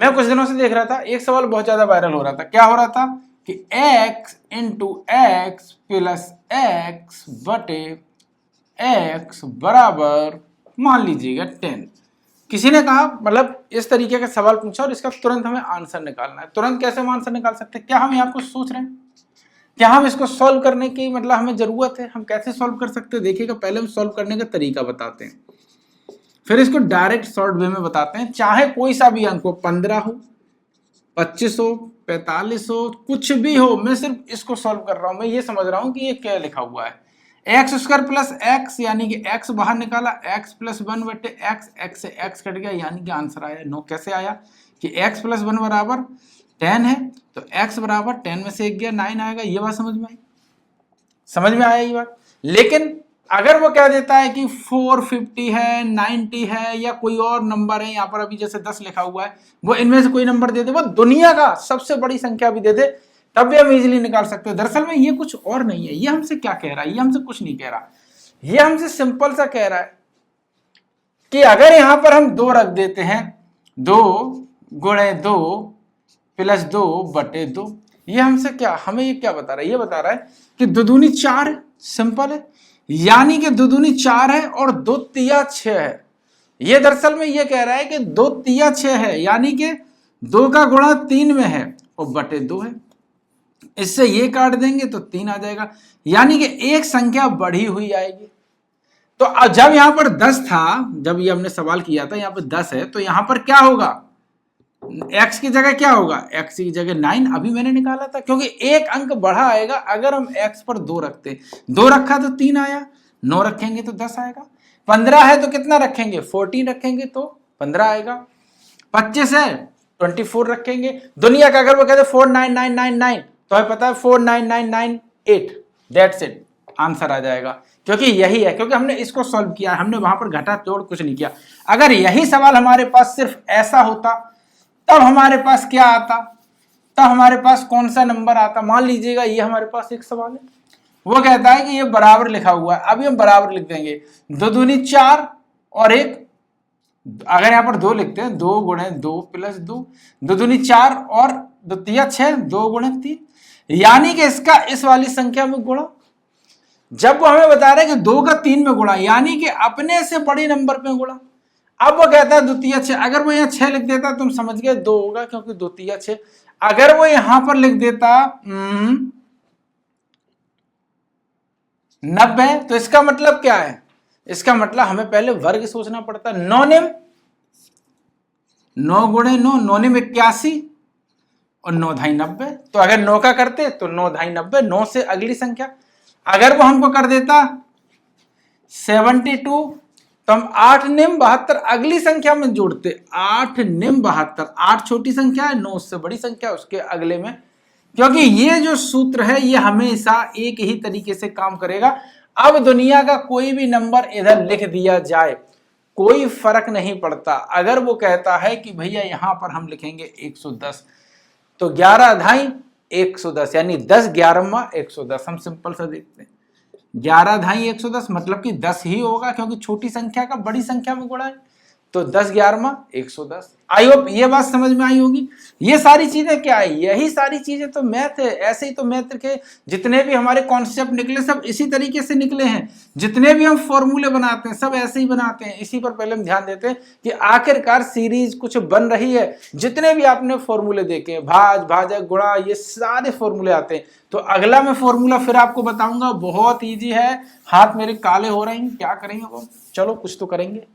मैं कुछ दिनों से देख रहा था, एक सवाल बहुत ज्यादा वायरल हो रहा था। क्या हो रहा था कि x into x plus x बटे x बराबर मान लीजिएगा 10। किसी ने कहा, मतलब इस तरीके का सवाल पूछा और इसका तुरंत हमें आंसर निकालना है। तुरंत कैसे हम आंसर निकाल सकते हैं? क्या हम यहाँ कुछ सोच रहे हैं? क्या हम इसको सॉल्व करने की मतलब हमें जरूरत है? हम कैसे सॉल्व कर सकते हैं? देखिएगा, पहले हम सॉल्व करने का तरीका बताते हैं, फिर इसको डायरेक्ट शॉर्ट वे में बताते हैं। चाहे कोई सा भी अंक हो, 15 हो, 25 हो, 45 हो, कुछ भी हो, मैं सिर्फ इसको सॉल्व कर रहा हूं। मैं ये समझ रहा हूं कि ये क्या लिखा हुआ है। एक्स स्क्वायर प्लस एक्स, यानी कि एक्स बाहर निकाला, एक्स प्लस 1 बटे एक्स, एक्स से एक्स कट गया, यानी कि आंसर आया 9। कैसे आया कि एक्स प्लस 1 बराबर 10 है, तो एक्स बराबर 10 में से 1 गया 9 आएगा। ये बात समझ में आई? समझ में आया ये बात? लेकिन अगर वो कह देता है कि 450 है, 90 है, या कोई और नंबर है, यहाँ पर अभी जैसे 10 लिखा हुआ है, वो इनमें से कोई नंबर दे दे, वो दुनिया का सबसे बड़ी संख्या भी दे दे, तब भी हम इजीली निकाल सकते हैं। दरअसल में ये कुछ और नहीं है। ये हमसे क्या कह रहा है? ये हमसे कुछ नहीं कह रहा, ये हमसे सिंपल सा कह रहा है कि अगर यहां पर हम 2 रख देते हैं, 2 गुणे 2 प्लस 2 बटे 2, ये हमसे क्या, हमें ये क्या बता रहा है? ये बता रहा है कि 2 दूनी 4 है। सिंपल है, यानी कि 2 दूनी 4 है और 2 तिया 6 है। ये दरअसल में ये कह रहा है कि 2 तिया 6 है, यानी कि 2 का गुणा 3 में है और बटे 2 है। इससे ये काट देंगे तो 3 आ जाएगा, यानी कि एक संख्या बढ़ी हुई आएगी। तो जब यहां पर 10 था, जब ये हमने सवाल किया था, यहां पर 10 है, तो यहां पर क्या होगा? x की जगह क्या होगा? x की जगह 9 अभी मैंने निकाला था, क्योंकि एक अंक बढ़ा आएगा अगर हम x पर 2 रखते। 2 रखा तो 3 आया, 9 रखेंगे तो 10 आएगा। 15 है तो कितना रखेंगे? 14 रखेंगे तो 15 आएगा। 25 है, 24 रखेंगे। दुनिया का अगर वो कहते 49999, तो हमें पता है 49998, दैट्स इट, आंसर आ जाएगा। क्योंकि यही है, क्योंकि हमने इसको सॉल्व किया, हमने वहां पर घटा तोड़ कुछ नहीं किया। अगर यही सवाल हमारे पास सिर्फ ऐसा होता, तब हमारे पास क्या आता? तब हमारे पास कौन सा नंबर आता? मान लीजिएगा ये हमारे पास एक सवाल है, वो कहता है कि ये बराबर लिखा हुआ है। अभी हम बराबर लिख देंगे, 2 दूनी 4 और 1, अगर यहां पर 2 लिखते हैं, 2 गुणे 2 प्लस 2, 2 दूनी 4 और 2 तिया 6, 2 गुणे 3, यानी कि इसका इस वाली संख्या में गुणा। जब वो हमें बता रहे हैं कि 2 का 3 में गुणा, यानी कि अपने से बड़े नंबर पे गुणा। अब वो कहता है 2 तिया 6, अगर वो यहाँ 6 लिख देता तुम समझ गए 2 होगा, क्योंकि 2 तिया 6। अगर वो यहां पर लिख देता 90, तो इसका मतलब क्या है? इसका मतलब हमें पहले वर्ग सोचना पड़ता है। 9 निम, 9 गुणे 9, 9 निम 81 और 9 धाई 90। तो अगर 9 का करते तो 9 धाई 90, 9 से अगली संख्या। अगर वो हमको कर देता 72, तो हम 8 निम 72 अगली संख्या में जोड़ते। 8 निम 72, 8 छोटी संख्या है, 9 उससे बड़ी संख्या उसके अगले में। क्योंकि ये जो सूत्र है ये हमेशा एक ही तरीके से काम करेगा। अब दुनिया का कोई भी नंबर इधर लिख दिया जाए, कोई फर्क नहीं पड़ता। अगर वो कहता है कि भैया यहां पर हम लिखेंगे 110, तो 11 धाई 110, यानी 10 11वां 110। हम सिंपल सा देखते हैं, 11 धाई 110 मतलब कि 10 ही होगा, क्योंकि छोटी संख्या का बड़ी संख्या में गुणा है, तो 10 11वां 110। आई होप ये बात समझ में आई होगी। ये सारी चीजें क्या है? यही सारी चीजें तो मैथ है। ऐसे ही तो मैथ के जितने भी हमारे कॉन्सेप्ट निकले सब इसी तरीके से निकले हैं। जितने भी हम फॉर्मूले बनाते हैं सब ऐसे ही बनाते हैं। इसी पर पहले हम ध्यान देते हैं कि आखिरकार सीरीज कुछ बन रही है। जितने भी आपने फॉर्मूले देखे, भाज भाजक गुणा, ये सारे फॉर्मूले आते हैं। तो अगला मैं फॉर्मूला फिर आपको बताऊंगा, बहुत ईजी है। हाथ मेरे काले हो रहे हैं, क्या करेंगे वो, चलो कुछ तो करेंगे।